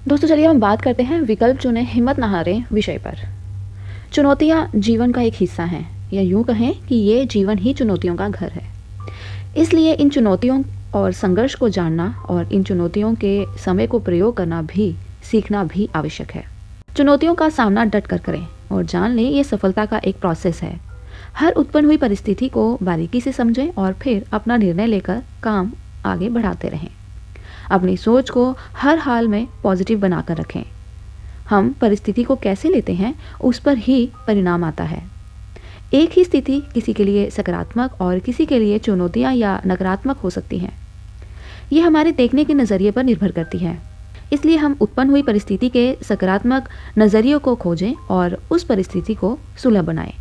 दोस्तों चलिए हम बात करते हैं विकल्प चुने हिम्मत न हारें विषय पर। चुनौतियाँ जीवन का एक हिस्सा हैं, या यूँ कहें कि ये जीवन ही चुनौतियों का घर है। इसलिए इन चुनौतियों और संघर्ष को जानना और इन चुनौतियों के समय को प्रयोग करना भी सीखना भी आवश्यक है। चुनौतियों का सामना डट कर करें और जान लें ये सफलता का एक प्रोसेस है। हर उत्पन्न हुई परिस्थिति को बारीकी से समझें और फिर अपना निर्णय लेकर काम आगे बढ़ाते रहें। अपनी सोच को हर हाल में पॉजिटिव बनाकर रखें। हम परिस्थिति को कैसे लेते हैं उस पर ही परिणाम आता है। एक ही स्थिति किसी के लिए सकारात्मक और किसी के लिए चुनौतियां या नकारात्मक हो सकती हैं। ये हमारे देखने के नज़रिए पर निर्भर करती है। इसलिए हम उत्पन्न हुई परिस्थिति के सकारात्मक नज़रियों को खोजें और उस परिस्थिति को सुलभ बनाएं।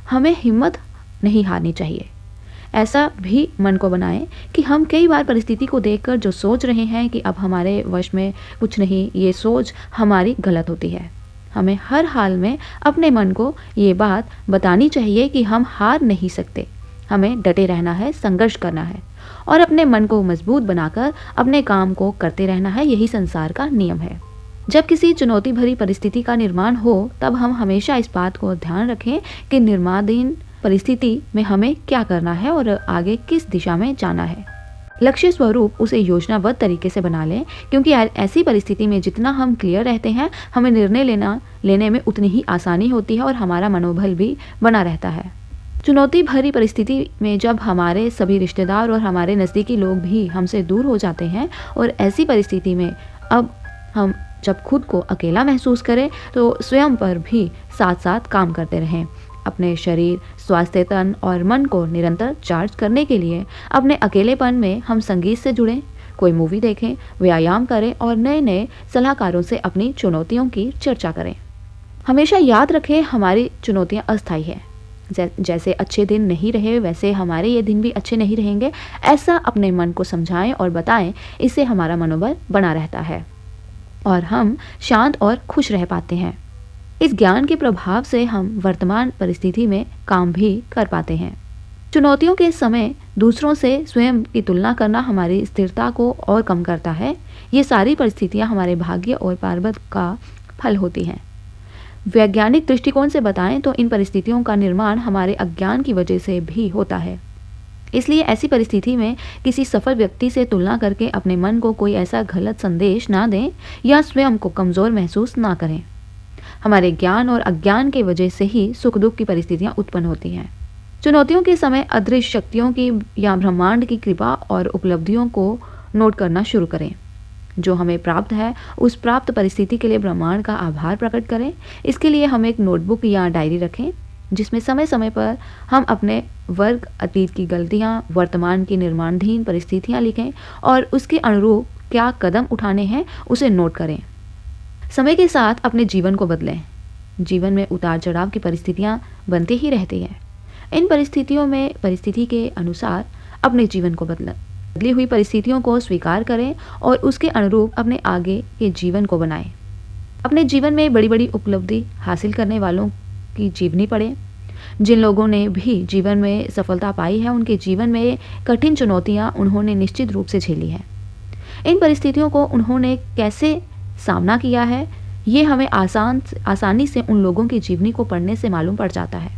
हमें हिम्मत नहीं हारनी चाहिए। ऐसा भी मन को बनाएं कि हम कई बार परिस्थिति को देखकर जो सोच रहे हैं कि अब हमारे वश में कुछ नहीं, ये सोच हमारी गलत होती है। हमें हर हाल में अपने मन को ये बात बतानी चाहिए कि हम हार नहीं सकते। हमें डटे रहना है, संघर्ष करना है और अपने मन को मजबूत बनाकर अपने काम को करते रहना है। यही संसार का नियम है। जब किसी चुनौती भरी परिस्थिति का निर्माण हो तब हम हमेशा इस बात को ध्यान रखें कि निर्माणाधीन परिस्थिति में हमें क्या करना है और आगे किस दिशा में जाना है। लक्ष्य स्वरूप उसे योजनाबद्ध तरीके से बना लें, क्योंकि ऐसी परिस्थिति में जितना हम क्लियर रहते हैं हमें निर्णय लेने में उतनी ही आसानी होती है और हमारा मनोबल भी बना रहता है। चुनौती भरी परिस्थिति में जब हमारे सभी रिश्तेदार और हमारे नज़दीकी लोग भी हमसे दूर हो जाते हैं और ऐसी परिस्थिति में अब हम जब खुद को अकेला महसूस करें तो स्वयं पर भी साथ साथ काम करते रहें। अपने शरीर, स्वास्थ्य, तन और मन को निरंतर चार्ज करने के लिए अपने अकेलेपन में हम संगीत से जुड़ें, कोई मूवी देखें, व्यायाम करें और नए नए सलाहकारों से अपनी चुनौतियों की चर्चा करें। हमेशा याद रखें हमारी चुनौतियां अस्थायी है। जैसे अच्छे दिन नहीं रहे वैसे हमारे ये दिन भी अच्छे नहीं रहेंगे। ऐसा अपने मन को समझाएं और बताएं। इससे हमारा मनोबल बना रहता है और हम शांत और खुश रह पाते हैं। इस ज्ञान के प्रभाव से हम वर्तमान परिस्थिति में काम भी कर पाते हैं। चुनौतियों के समय दूसरों से स्वयं की तुलना करना हमारी स्थिरता को और कम करता है। ये सारी परिस्थितियां हमारे भाग्य और प्रारब्ध का फल होती हैं। वैज्ञानिक दृष्टिकोण से बताएं तो इन परिस्थितियों का निर्माण हमारे अज्ञान की वजह से भी होता है। इसलिए ऐसी परिस्थिति में किसी सफल व्यक्ति से तुलना करके अपने मन को कोई ऐसा गलत संदेश ना दें या स्वयं को कमज़ोर महसूस ना करें। हमारे ज्ञान और अज्ञान के वजह से ही सुख दुख की परिस्थितियां उत्पन्न होती हैं। चुनौतियों के समय अदृश्य शक्तियों की या ब्रह्मांड की कृपा और उपलब्धियों को नोट करना शुरू करें। जो हमें प्राप्त है उस प्राप्त परिस्थिति के लिए ब्रह्मांड का आभार प्रकट करें। इसके लिए हम एक नोटबुक या डायरी रखें जिसमें समय समय पर हम अपने वर्ग, अतीत की गलतियां, वर्तमान की निर्माणाधीन परिस्थितियां लिखें और उसके अनुरूप क्या कदम उठाने हैं उसे नोट करें। समय के साथ अपने जीवन को बदलें। जीवन में उतार चढ़ाव की परिस्थितियां बनते ही रहती हैं। इन परिस्थितियों में परिस्थिति के अनुसार अपने जीवन को बदली हुई परिस्थितियों को स्वीकार करें और उसके अनुरूप अपने आगे के जीवन को बनाएं। अपने जीवन में बड़ी बड़ी उपलब्धि हासिल करने वालों की जीवनी पढ़ें। जिन लोगों ने भी जीवन में सफलता पाई है उनके जीवन में कठिन चुनौतियां उन्होंने निश्चित रूप से झेली हैं। इन परिस्थितियों को उन्होंने कैसे सामना किया है ये हमें आसानी से उन लोगों की जीवनी को पढ़ने से मालूम पड़ जाता है।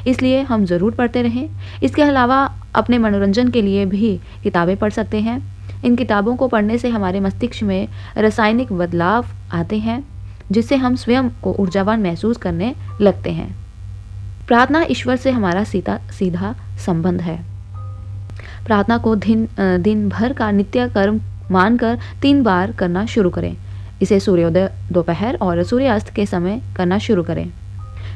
इसलिए हम ज़रूर पढ़ते रहें। इसके अलावा अपने मनोरंजन के लिए भी किताबें पढ़ सकते हैं। इन किताबों को पढ़ने से हमारे मस्तिष्क में रासायनिक बदलाव आते हैं जिससे हम स्वयं को ऊर्जावान महसूस करने लगते हैं। प्रार्थना ईश्वर से हमारा सीधा संबंध है। प्रार्थना को दिन भर का नित्य कर्म मानकर 3 बार करना शुरू करें। इसे सूर्योदय, दोपहर और सूर्यास्त के समय करना शुरू करें।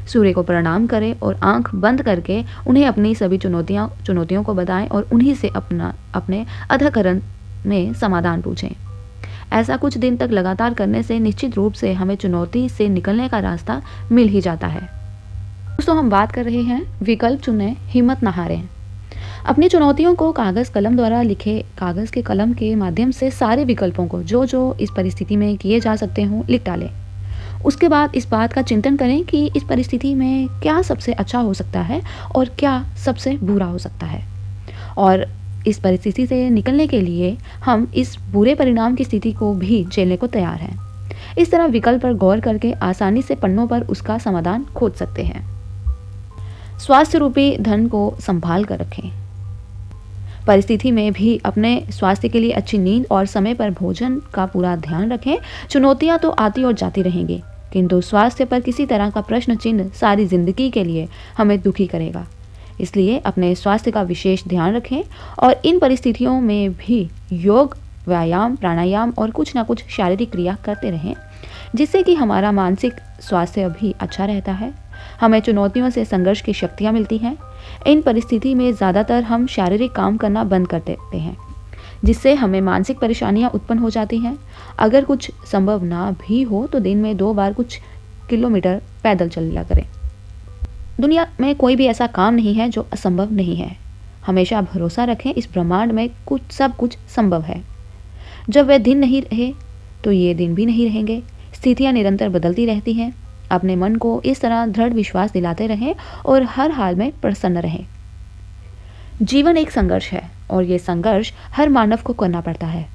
सूर्य को प्रणाम करें और आंख बंद करके उन्हें अपनी सभी चुनौतियों को बताएं और उन्हीं से अपने अधःकरण में समाधान पूछें। ऐसा कुछ दिन तक लगातार करने से निश्चित रूप से हमें चुनौती से निकलने का रास्ता मिल ही जाता है। दोस्तों हम बात कर रहे हैं विकल्प चुनें, हिम्मत न हारें। अपनी चुनौतियों को कागज़ कलम द्वारा लिखे कागज़ के कलम के माध्यम से सारे विकल्पों को जो इस परिस्थिति में किए जा सकते हों लिख डालें। उसके बाद इस बात का चिंतन करें कि इस परिस्थिति में क्या सबसे अच्छा हो सकता है और क्या सबसे बुरा हो सकता है, और इस परिस्थिति से निकलने के लिए हम इस बुरे परिणाम की स्थिति को भी झेलने को तैयार हैं। इस तरह विकल्प पर गौर करके आसानी से पन्नों पर उसका समाधान खोज सकते हैं। स्वास्थ्य रूपी धन को संभाल कर रखें। परिस्थिति में भी अपने स्वास्थ्य के लिए अच्छी नींद और समय पर भोजन का पूरा ध्यान रखें। चुनौतियां तो आती और जाती रहेंगी, किंतु स्वास्थ्य पर किसी तरह का प्रश्न चिन्ह सारी जिंदगी के लिए हमें दुखी करेगा। इसलिए अपने स्वास्थ्य का विशेष ध्यान रखें और इन परिस्थितियों में भी योग, व्यायाम, प्राणायाम और कुछ ना कुछ शारीरिक क्रिया करते रहें, जिससे कि हमारा मानसिक स्वास्थ्य भी अच्छा रहता है। हमें चुनौतियों से संघर्ष की शक्तियाँ मिलती हैं। इन परिस्थिति में ज़्यादातर हम शारीरिक काम करना बंद कर देते हैं, जिससे हमें मानसिक परेशानियाँ उत्पन्न हो जाती हैं। अगर कुछ संभव ना भी हो तो दिन में 2 बार कुछ किलोमीटर पैदल चल लिया करें। दुनिया में कोई भी ऐसा काम नहीं है जो असंभव नहीं है। हमेशा भरोसा रखें, इस ब्रह्मांड में सब कुछ संभव है। जब वह दिन नहीं रहे तो ये दिन भी नहीं रहेंगे। स्थितियाँ निरंतर बदलती रहती हैं। अपने मन को इस तरह दृढ़ विश्वास दिलाते रहें और हर हाल में प्रसन्न रहें। जीवन एक संघर्ष है और ये संघर्ष हर मानव को करना पड़ता है।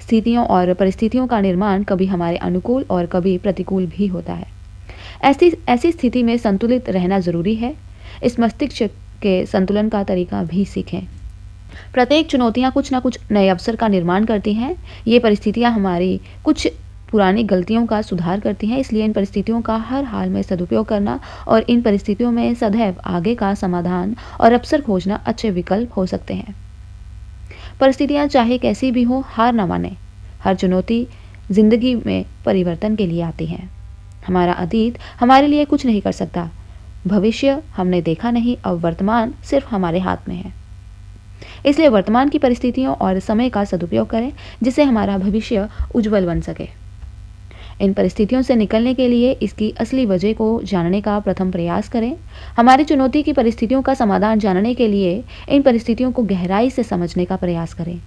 स्थितियों और परिस्थितियों का निर्माण कभी हमारे अनुकूल और कभी प्रतिकूल भी होता है। ऐसी स्थिति में संतुलित रहना जरूरी है। इस मस्तिष्क के संतुलन का तरीका भी सीखें। प्रत्येक चुनौतियाँ कुछ ना कुछ नए अवसर का निर्माण करती हैं। ये परिस्थितियाँ हमारी कुछ पुरानी गलतियों का सुधार करती हैं, इसलिए इन परिस्थितियों का हर हाल में सदुपयोग करना और इन परिस्थितियों में सदैव आगे का समाधान और अवसर खोजना अच्छे विकल्प हो सकते हैं। परिस्थितियाँ चाहे कैसी भी हो, हार न माने। हर चुनौती जिंदगी में परिवर्तन के लिए आती है। हमारा अतीत हमारे लिए कुछ नहीं कर सकता, भविष्य हमने देखा नहीं, अब वर्तमान सिर्फ हमारे हाथ में है। इसलिए वर्तमान की परिस्थितियों और समय का सदुपयोग करें, जिससे हमारा भविष्य उज्जवल बन सके। इन परिस्थितियों से निकलने के लिए इसकी असली वजह को जानने का प्रथम प्रयास करें। हमारी चुनौती की परिस्थितियों का समाधान जानने के लिए इन परिस्थितियों को गहराई से समझने का प्रयास करें।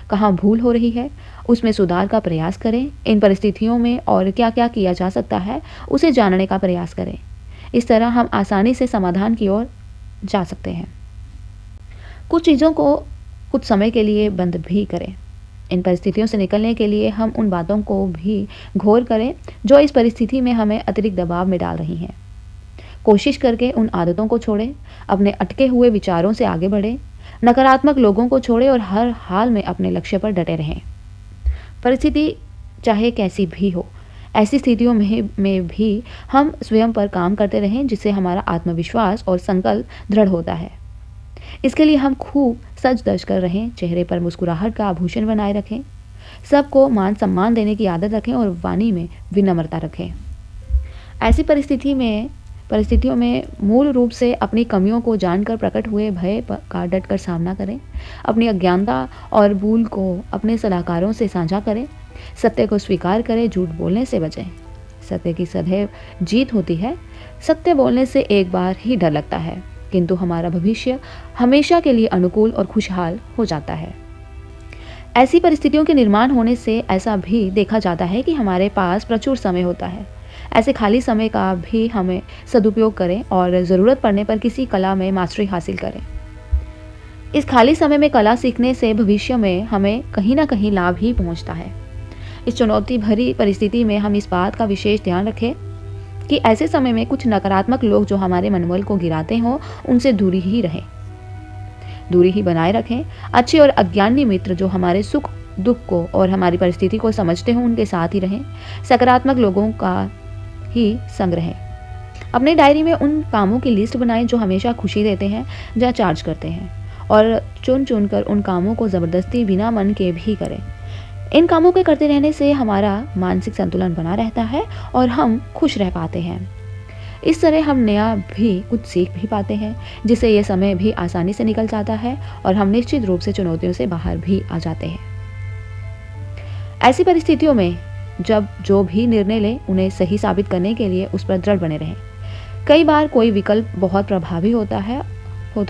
कहाँ भूल हो रही है, उसमें सुधार का प्रयास करें। इन परिस्थितियों में और क्या क्या किया जा सकता है, उसे जानने का प्रयास करें। इस तरह हम आसानी से समाधान की ओर जा सकते हैं। कुछ चीज़ों को कुछ समय के लिए बंद भी करें। इन परिस्थितियों से निकलने के लिए हम उन बातों को भी घोर करें जो इस परिस्थिति में हमें अतिरिक्त दबाव में डाल रही हैं। कोशिश करके उन आदतों को छोड़ें, अपने अटके हुए विचारों से आगे बढ़ें, नकारात्मक लोगों को छोड़ें और हर हाल में अपने लक्ष्य पर डटे रहें। परिस्थिति चाहे कैसी भी हो, ऐसी स्थितियों में भी हम स्वयं पर काम करते रहें, जिससे हमारा आत्मविश्वास और संकल्प दृढ़ होता है। इसके लिए हम खूब सज धज कर रहें, चेहरे पर मुस्कुराहट का आभूषण बनाए रखें, सबको मान सम्मान देने की आदत रखें और वाणी में विनम्रता रखें। ऐसी परिस्थितियों में मूल रूप से अपनी कमियों को जानकर प्रकट हुए भय का डट कर सामना करें। अपनी अज्ञानता और भूल को अपने सलाहकारों से साझा करें। सत्य को स्वीकार करें, झूठ बोलने से बचें। सत्य की सदैव जीत होती है। सत्य बोलने से एक बार ही डर लगता है, किंतु हमारा भविष्य हमेशा के लिए अनुकूल और खुशहाल हो जाता है। ऐसी परिस्थितियों के निर्माण होने से ऐसा भी देखा जाता है कि हमारे पास प्रचुर समय होता है। ऐसे खाली समय का भी हमें सदुपयोग करें और ज़रूरत पड़ने पर किसी कला में मास्टरी हासिल करें। इस खाली समय में कला सीखने से भविष्य में हमें कहीं ना कहीं लाभ ही पहुंचता है। इस चुनौती भरी परिस्थिति में हम इस बात का विशेष ध्यान रखें कि ऐसे समय में कुछ नकारात्मक लोग जो हमारे मनोबल को गिराते हों, उनसे दूरी ही बनाए रखें। अच्छे और अज्ञानी मित्र जो हमारे सुख दुख को और हमारी परिस्थिति को समझते हों, उनके साथ ही रहें। सकारात्मक लोगों का ही संग रहें। अपने डायरी में उन कामों की लिस्ट बनाएं जो हमेशा खुशी देते हैं या चार्ज करते हैं, और चुन कर उन कामों को ज़बरदस्ती बिना मन के भी करें। इन कामों के करते रहने से हमारा मानसिक संतुलन बना रहता है और हम खुश रह पाते हैं। इस तरह हम नया भी कुछ सीख भी पाते हैं, जिससे ये समय भी आसानी से निकल जाता है और हम निश्चित रूप से चुनौतियों से बाहर भी आ जाते हैं। ऐसी परिस्थितियों में जब जो भी निर्णय लें, उन्हें सही साबित करने के लिए उस पर दृढ़ बने रहें। कई बार कोई विकल्प बहुत प्रभावी होता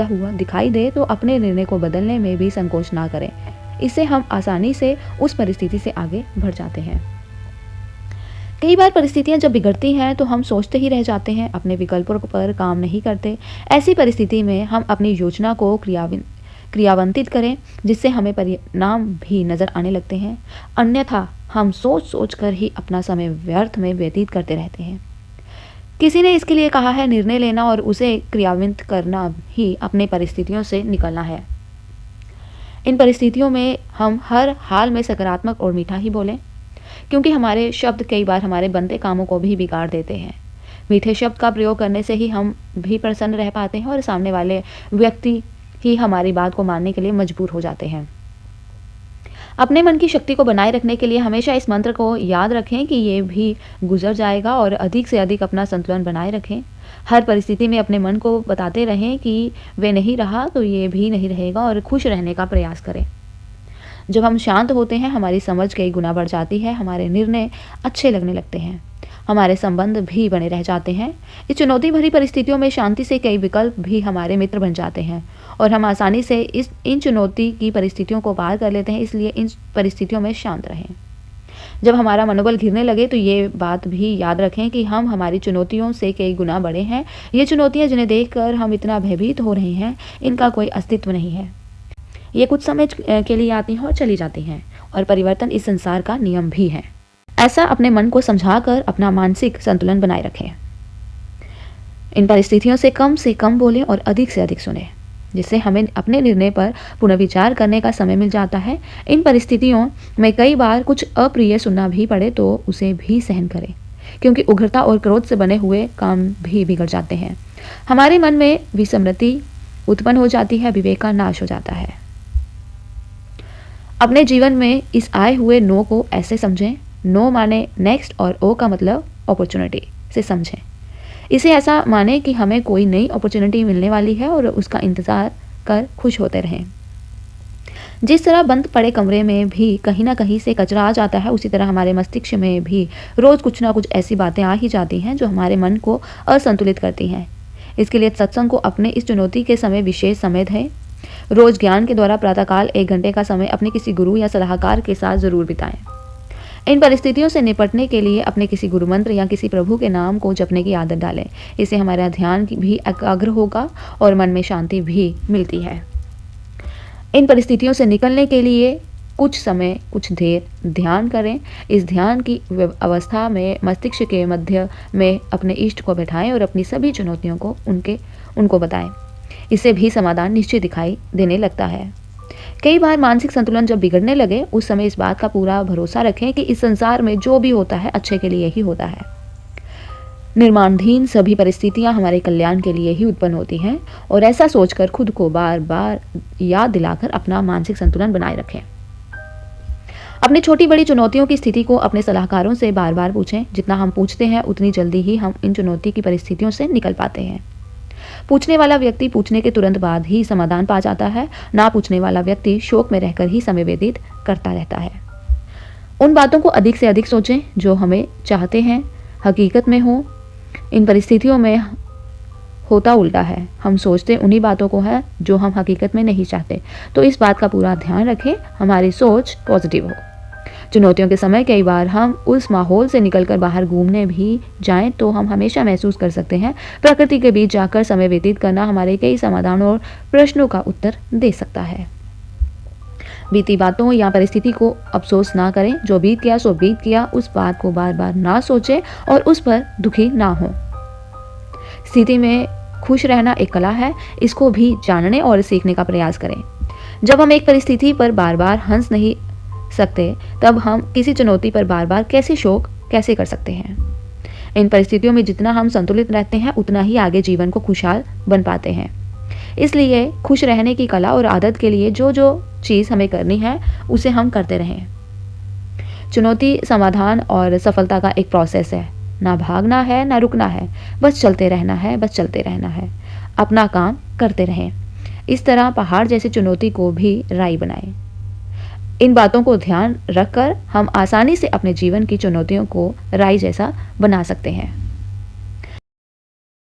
हुआ दिखाई दे तो अपने निर्णय को बदलने में भी संकोच ना करें। इससे हम आसानी से उस परिस्थिति से आगे बढ़ जाते हैं। कई बार परिस्थितियां जब बिगड़ती हैं तो हम सोचते ही रह जाते हैं, अपने विकल्पों पर काम नहीं करते। ऐसी परिस्थिति में हम अपनी योजना को क्रियान्वित करें, जिससे हमें परिणाम भी नज़र आने लगते हैं। अन्यथा हम सोच सोच कर ही अपना समय व्यर्थ में व्यतीत करते रहते हैं। किसी ने इसके लिए कहा है, निर्णय लेना और उसे क्रियान्वित करना ही अपने परिस्थितियों से निकलना है। इन परिस्थितियों में हम हर हाल में सकारात्मक और मीठा ही बोलें, क्योंकि हमारे शब्द कई बार हमारे बनते कामों को भी बिगाड़ देते हैं। मीठे शब्द का प्रयोग करने से ही हम भी प्रसन्न रह पाते हैं और सामने वाले व्यक्ति ही हमारी बात को मानने के लिए मजबूर हो जाते हैं। अपने मन की शक्ति को बनाए रखने के लिए हमेशा इस मंत्र को याद रखें कि ये भी गुजर जाएगा और अधिक से अधिक अपना संतुलन बनाए रखें। हर परिस्थिति में अपने मन को बताते रहें कि वे नहीं रहा तो ये भी नहीं रहेगा और खुश रहने का प्रयास करें। जब हम शांत होते हैं, हमारी समझ कई गुना बढ़ जाती है, हमारे निर्णय अच्छे लगने लगते हैं, हमारे संबंध भी बने रह जाते हैं। इस चुनौती भरी परिस्थितियों में शांति से कई विकल्प भी हमारे मित्र बन जाते हैं और हम आसानी से इन चुनौती की परिस्थितियों को पार कर लेते हैं। इसलिए इन परिस्थितियों में शांत रहें। जब हमारा मनोबल गिरने लगे तो ये बात भी याद रखें कि हम हमारी चुनौतियों से कई गुना बड़े हैं। ये चुनौतियाँ जिन्हें देखकर हम इतना भयभीत हो रहे हैं, इनका कोई अस्तित्व नहीं है। ये कुछ समय के लिए आती हैं और चली जाती हैं और परिवर्तन इस संसार का नियम भी है। ऐसा अपने मन को समझाकर अपना मानसिक संतुलन बनाए रखें। इन परिस्थितियों से कम बोलें और अधिक से अधिक सुनें, जिससे हमें अपने निर्णय पर पुनर्विचार करने का समय मिल जाता है। इन परिस्थितियों में कई बार कुछ अप्रिय सुनना भी पड़े तो उसे भी सहन करें, क्योंकि उग्रता और क्रोध से बने हुए काम भी बिगड़ जाते हैं। हमारे मन में विसम्मति उत्पन्न हो जाती है, विवेक का नाश हो जाता है। अपने जीवन में इस आए हुए नो को ऐसे समझें, नो माने नेक्स्ट और ओ का मतलब अपॉर्चुनिटी से समझें। इसे ऐसा माने कि हमें कोई नई अपॉर्चुनिटी मिलने वाली है और उसका इंतज़ार कर खुश होते रहें। जिस तरह बंद पड़े कमरे में भी कहीं ना कहीं से कचरा आ जाता है, उसी तरह हमारे मस्तिष्क में भी रोज़ कुछ ना कुछ ऐसी बातें आ ही जाती हैं जो हमारे मन को असंतुलित करती हैं। इसके लिए सत्संग को अपने इस चुनौती के समय विशेष समय दें। रोज़ ज्ञान के द्वारा प्रातःकाल 1 घंटे का समय अपने किसी गुरु या सलाहकार के साथ ज़रूर बिताएं। इन परिस्थितियों से निपटने के लिए अपने किसी गुरु मंत्र या किसी प्रभु के नाम को जपने की आदत डालें। इससे हमारा ध्यान भी एकाग्र होगा और मन में शांति भी मिलती है। इन परिस्थितियों से निकलने के लिए कुछ समय, कुछ देर ध्यान करें। इस ध्यान की अवस्था में मस्तिष्क के मध्य में अपने इष्ट को बैठाएं और अपनी सभी चुनौतियों को उनको बताएं। इससे भी समाधान निश्चित दिखाई देने लगता है। कई बार मानसिक संतुलन जब बिगड़ने लगे, उस समय इस बात का पूरा भरोसा रखें कि इस संसार में जो भी होता है अच्छे के लिए ही होता है। निर्माणाधीन सभी परिस्थितियां हमारे कल्याण के लिए ही उत्पन्न होती हैं और ऐसा सोचकर खुद को बार बार याद दिलाकर अपना मानसिक संतुलन बनाए रखें। अपनी छोटी बड़ी चुनौतियों की स्थिति को अपने सलाहकारों से बार बार पूछें। जितना हम पूछते हैं उतनी जल्दी ही हम इन चुनौती की परिस्थितियों से निकल पाते हैं। पूछने वाला व्यक्ति पूछने के तुरंत बाद ही समाधान पा जाता है, ना पूछने वाला व्यक्ति शोक में रहकर ही समय व्यतीत करता रहता है। उन बातों को अधिक से अधिक सोचें जो हमें चाहते हैं हकीकत में हो। इन परिस्थितियों में होता उल्टा है, हम सोचते उन्हीं बातों को है जो हम हकीकत में नहीं चाहते। तो इस बात का पूरा ध्यान रखें, हमारी सोच पॉजिटिव हो। चुनौतियों के समय कई बार हम उस माहौल से निकलकर बाहर घूमने भी जाएं तो हम हमेशा महसूस कर सकते हैं प्रकृति के बीच जाकर समय व्यतीत करना हमारे कई समाधानों और प्रश्नों का उत्तर दे सकता है। बीती बातों या परिस्थिति को अफसोस ना करें। जो बीत गया सो बीत गया, उस बात को बार बार ना सोचें और उस पर दुखी ना हो। स्थिति में खुश रहना एक कला है, इसको भी जानने और सीखने का प्रयास करें। जब हम एक परिस्थिति पर बार बार हंस नहीं सकते, तब हम किसी चुनौती पर बार बार शोक कैसे कर सकते हैं। इन परिस्थितियों में जितना हम संतुलित रहते हैं उतना ही आगे जीवन को खुशहाल बन पाते हैं। इसलिए खुश रहने की कला और आदत के लिए जो जो चीज़ हमें करनी है उसे हम करते रहें। चुनौती समाधान और सफलता का एक प्रोसेस है। ना भागना है ना रुकना है, बस चलते रहना है, बस चलते रहना है। अपना काम करते रहें। इस तरह पहाड़ जैसी चुनौती को भी राई बनाएं। इन बातों को ध्यान रखकर हम आसानी से अपने जीवन की चुनौतियों को राई जैसा बना सकते हैं।